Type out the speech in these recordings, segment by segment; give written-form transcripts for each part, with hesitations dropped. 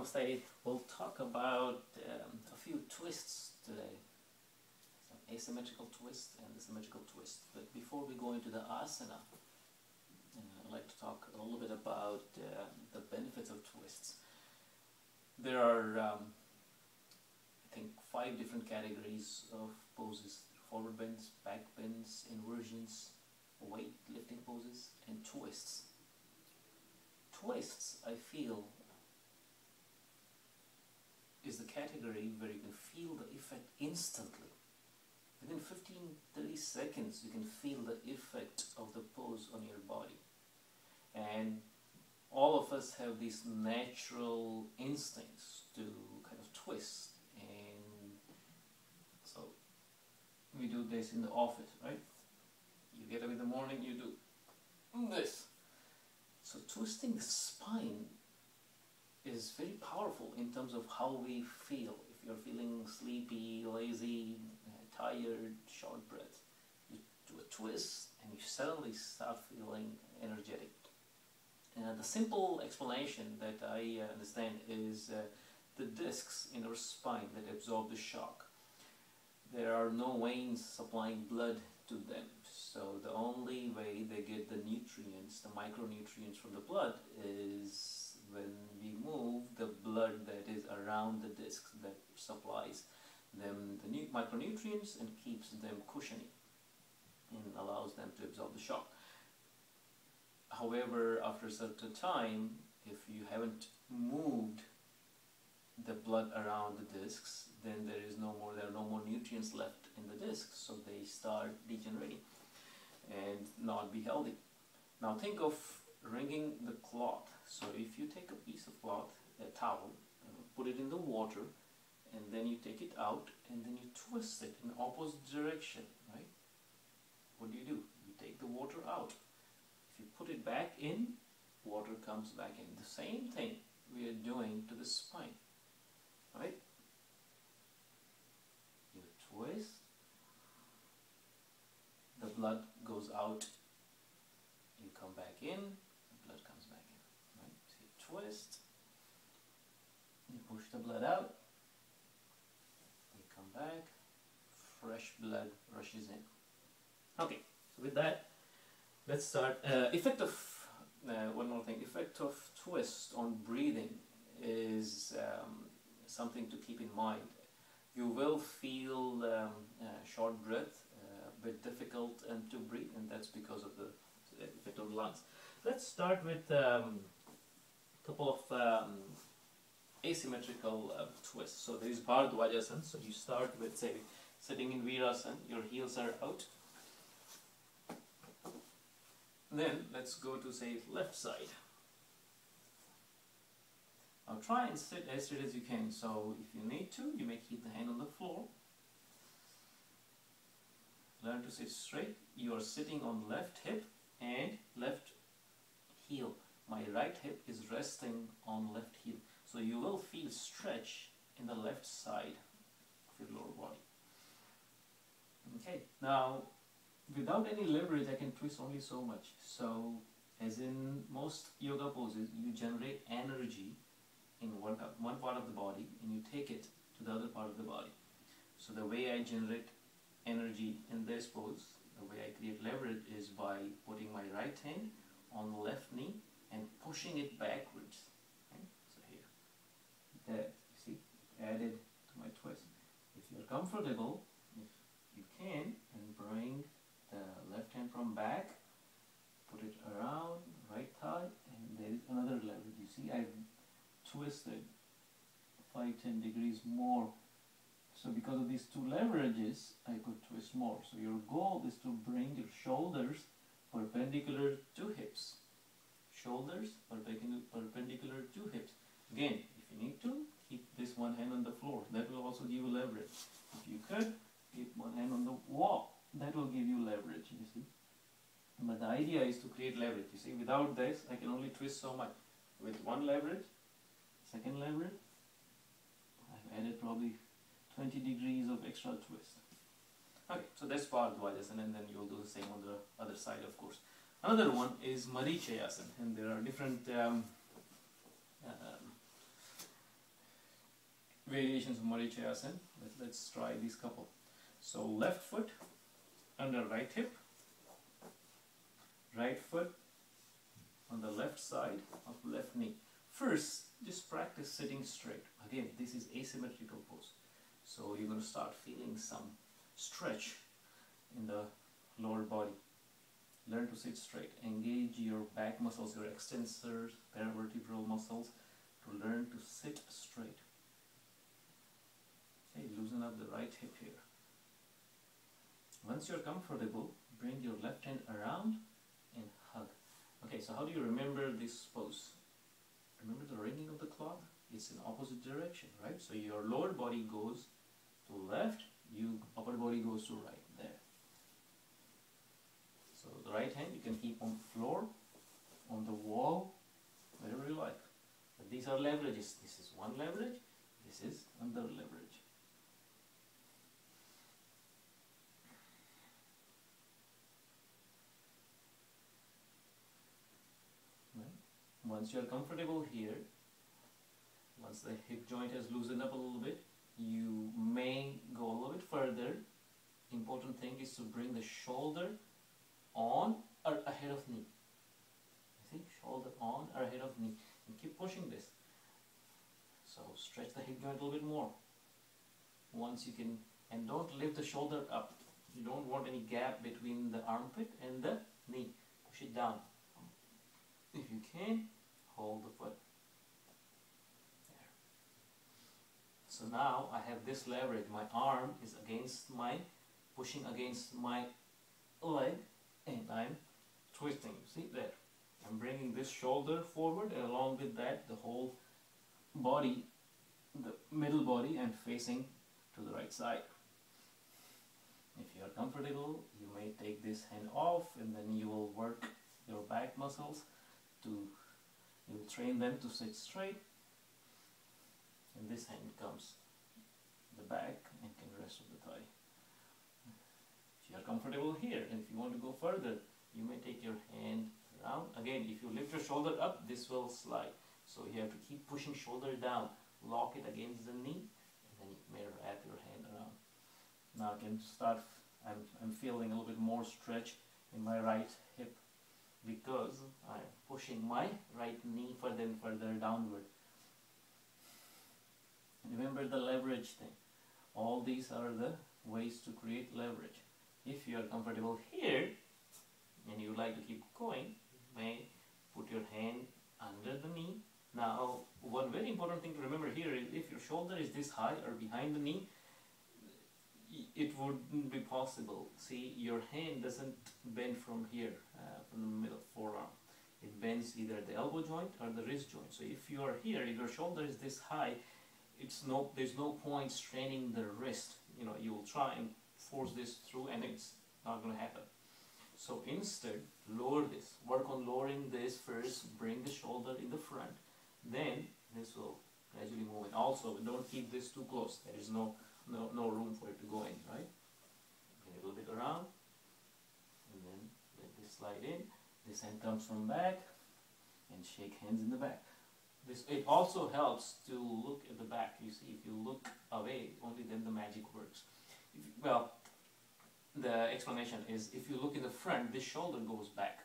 Namaste. We'll talk about a few twists today. Some asymmetrical twist and the symmetrical twist. But before we go into the asana, I'd like to talk a little bit about the benefits of twists. There are, I think, 5 different categories of poses: forward bends, back bends, inversions, weight lifting poses, and twists. Twists, I feel, is the category where you can feel the effect instantly. Within 15-30 seconds, you can feel the effect of the pose on your body. And all of us have these natural instincts to kind of twist. And so we do this in the office, right? You get up in the morning, you do this. So twisting the spine is very powerful in terms of how we feel. If you're feeling sleepy, lazy, tired, short breath, you do a twist and you suddenly start feeling energetic. The simple explanation that I understand is the discs in our spine that absorb the shock. There are no veins supplying blood to them, so the only way they get the nutrients, the micronutrients from the blood, is when we move the blood that is around the discs that supplies them the micronutrients and keeps them cushiony and allows them to absorb the shock. However, after a certain time, if you haven't moved the blood around the discs, then there are no more nutrients left in the discs, so they start degenerating and not be healthy. Now think of wringing the cloth. So if you take a piece of cloth, a towel, put it in the water, and then you take it out, and then you twist it in the opposite direction, right? What do? You take the water out. If you put it back in, water comes back in. The same thing we are doing to the spine, right? You twist, the blood goes out, you come back in, the blood comes back in, right? So you twist, you push the blood out, you come back, fresh blood rushes in. Okay, so with that, let's start. One more thing, effect of twist on breathing is something to keep in mind. You will feel short breath, a bit difficult and to breathe, and that's because of the effect of the lungs. Let's start with a couple of asymmetrical twists. So there is Bharadwajasana. So you start with, say, sitting in Virasana, your heels are out. Then let's go to, say, left side. Now try and sit as straight as you can. So if you need to, you may keep the hand on the floor. Learn to sit straight. You are sitting on left hip and left heel. My right hip is resting on left heel. So you will feel stretch in the left side of your lower body. Okay, now without any leverage, I can twist only so much. So, as in most yoga poses, you generate energy in one part of the body and you take it to the other part of the body. So the way I generate energy in this pose, the way I create leverage, is by putting my right hand on the left knee and pushing it backwards. Okay? So here, that, you see, added to my twist. If you're comfortable, if you can, and bring the left hand from back, put it around right thigh, and there is another leverage. You see, I twisted 5-10 degrees more. So because of these 2 leverages, I could twist more. So your goal is to bring your shoulders perpendicular to hips. Shoulders perpendicular to hips. Again, if you need to, keep this one hand on the floor. That will also give you leverage. If you could, keep one hand on the wall. That will give you leverage, you see. But the idea is to create leverage. You see, without this, I can only twist so much. With one leverage, second leverage, I've added probably 20 degrees of extra twist. Okay, so that's Bharadwajasana, and then you'll do the same on the other side, of course. Another one is Marichayasana, and there are different variations of Marichayasana. Let's try these couple. So left foot under right hip, right foot on the left side of left knee. First, just practice sitting straight. Again, this is asymmetrical pose. So you're going to start feeling some stretch in the lower body. Learn to sit straight. Engage your back muscles, your extensors, paravertebral muscles to learn to sit straight. Okay, loosen up the right hip here. Once you're comfortable, bring your left hand around and hug. Okay, so how do you remember this pose? Remember the ringing of the clock? It's in opposite direction, right? So your lower body goes to left, upper body goes to right, there. So the right hand you can keep on the floor, on the wall, wherever you like. But these are leverages. This is one leverage, this is another leverage. Once you are comfortable here, once the hip joint has loosened up a little bit, you may go a little bit further. Important thing is to bring the shoulder on or ahead of knee. See, shoulder on or ahead of knee, and keep pushing this. So stretch the hip joint a little bit more. Once you can, and don't lift the shoulder up. You don't want any gap between the armpit and the knee. Push it down. If you can, hold the foot. There. So now I have this leverage. My arm is pushing against my leg, and I'm twisting. See there? I'm bringing this shoulder forward, and along with that, the whole body, the middle body, and facing to the right side. If you are comfortable, you may take this hand off, and then you will work your back muscles. You'll train them to sit straight, and this hand comes the back and can rest on the thigh. If you are comfortable here, and if you want to go further, you may take your hand around. Again, if you lift your shoulder up, this will slide. So you have to keep pushing shoulder down, lock it against the knee, and then you may wrap your hand around. Now I can start. I'm feeling a little bit more stretch in my right hip, because I'm pushing my right knee further and further downward. Remember the leverage thing. All these are the ways to create leverage. If you are comfortable here and you would like to keep going, you may put your hand under the knee. Now, one very important thing to remember here is if your shoulder is this high or behind the knee, it wouldn't be possible. See, your hand doesn't bend from here, from the middle forearm. It bends either at the elbow joint or the wrist joint. So if you are here, if your shoulder is this high, there's no point straining the wrist. You will try and force this through, and it's not going to happen. So instead, lower this. Work on lowering this first. Bring the shoulder in the front. Then this will gradually move in. Also, don't keep this too close. There is no room for it to go in, right? Bring it a little bit around, and then let this slide in. This hand comes from back, and shake hands in the back. It also helps to look at the back. You see, if you look away, only then the magic works. The explanation is, if you look in the front, this shoulder goes back.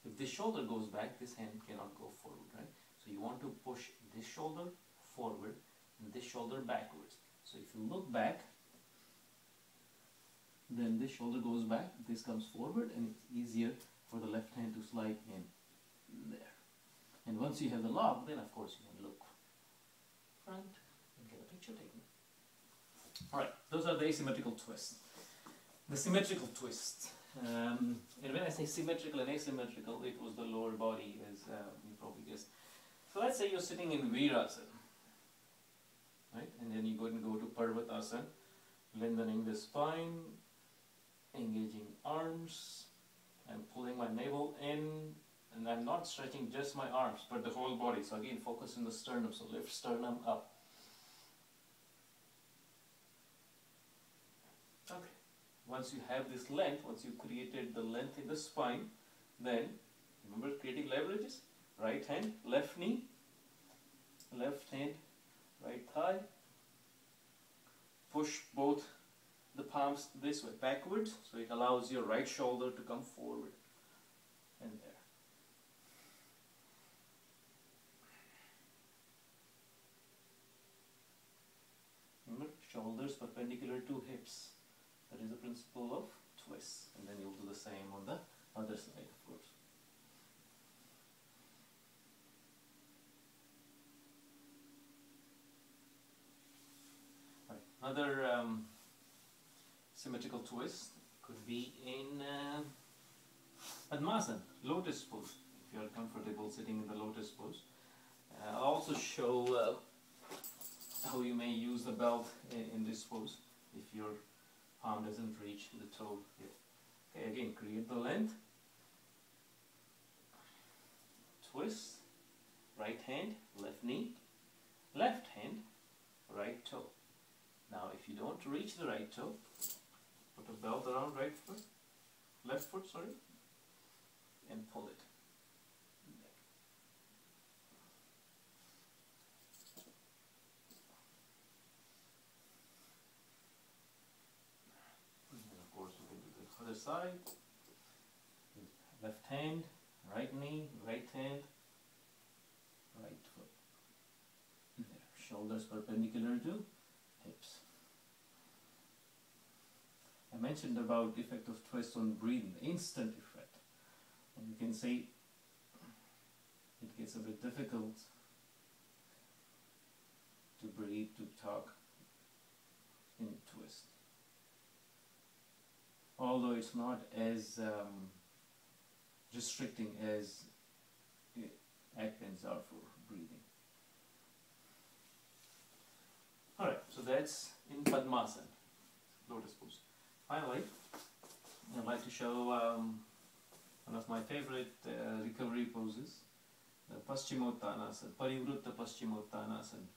If this shoulder goes back, this hand cannot go forward, right? So you want to push this shoulder forward and this shoulder backwards. So if you look back, then this shoulder goes back, this comes forward, and it's easier for the left hand to slide in there. And once you have the lock, then of course you can look front and get a picture taken. Alright, those are the asymmetrical twists. The symmetrical twist. And when I say symmetrical and asymmetrical, it was the lower body, as you probably guessed. So let's say you're sitting in Virasana, right? And then you're going to go to Parvatasana, lengthening the spine, engaging arms. I'm pulling my navel in, and I'm not stretching just my arms, but the whole body. So again, focus on the sternum. So lift sternum up. Okay. Once you have this length, once you created the length in the spine, then remember creating leverages. Right hand, left knee, left hand, right thigh, push both the palms this way, backwards, so it allows your right shoulder to come forward. And there. Remember, shoulders perpendicular to hips. That is the principle of twists. And then you'll do the same on the other side, of course. Right. Another symmetrical twist could be in Padmasana, Lotus pose, if you are comfortable sitting in the Lotus pose. I'll also show how you may use the belt in this pose if your palm doesn't reach the toe here. Okay, again, create the length, twist, right hand, left knee, left hand, right toe. Now if you don't reach the right toe, put a belt around right foot, left foot, sorry, and pull it. And of course, we can do the other side. Left hand, right knee, right hand, right foot. There. Shoulders perpendicular to hips. I mentioned about the effect of twist on breathing, the instant effect. And you can see it gets a bit difficult to breathe, to talk in twist. Although it's not as restricting as Atkins are for breathing. Alright, so that's in Padmasana, Lotus pose. Finally, I'd like to show one of my favorite recovery poses, the Paschimottanasana, Parivritta Paschimottanasana,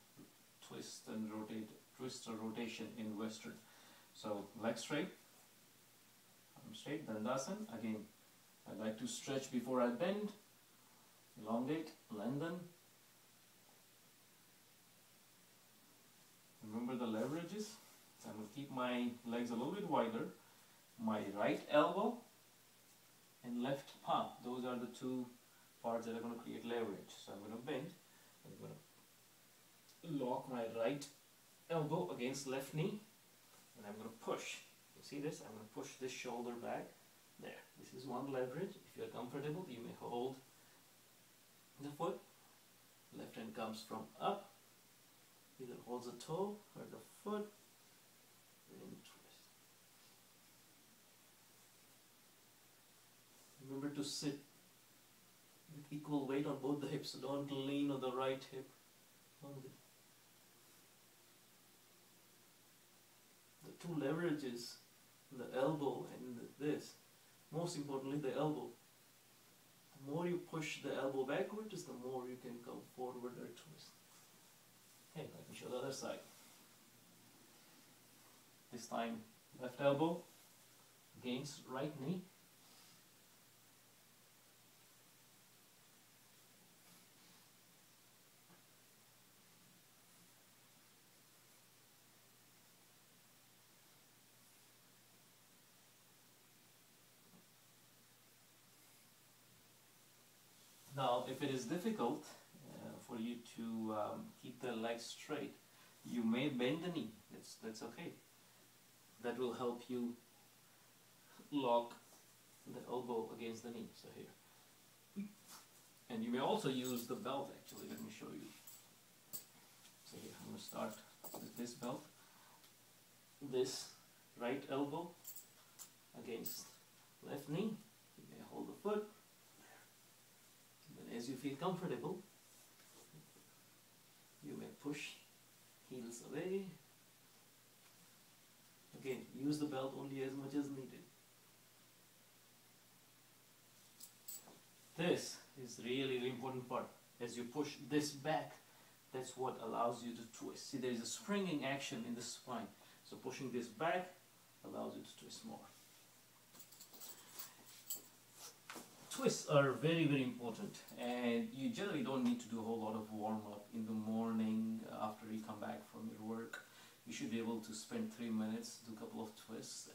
twist and rotate, twist or rotation in Western. So leg straight, arm straight, Dandasana. Again, I like to stretch before I bend, elongate, lengthen. Remember the leverages. So I'm going to keep my legs a little bit wider. My right elbow and left palm. Those are the two parts that are going to create leverage. So I'm going to bend. I'm going to lock my right elbow against left knee. And I'm going to push. You see this? I'm going to push this shoulder back. There. This is one leverage. If you're comfortable, you may hold the foot. Left hand comes from up. Either holds the toe or the foot. And twist. Remember to sit with equal weight on both the hips. So don't lean on the right hip only. The two leverages, the elbow and this. Most importantly, the elbow. The more you push the elbow backwards, the more you can come forward or twist. Okay, let me show the other side. This time, left elbow against right knee. Now, if it is difficult for you to keep the legs straight, you may bend the knee. That's okay. That will help you lock the elbow against the knee. So here. And you may also use the belt actually. Let me show you. So here, I'm going to start with this belt. This right elbow against left knee. You may hold the foot. As you feel comfortable, you may push heels away. Again, use the belt only as much as needed. This is really important part. As you push this back, that's what allows you to twist. See, there is a springing action in the spine. So pushing this back allows you to twist more. Twists are very, very important, and you generally don't need to do a whole lot of warm-up in the morning after you come back from your work. you should be able to spend 3 minutes, do a couple of twists,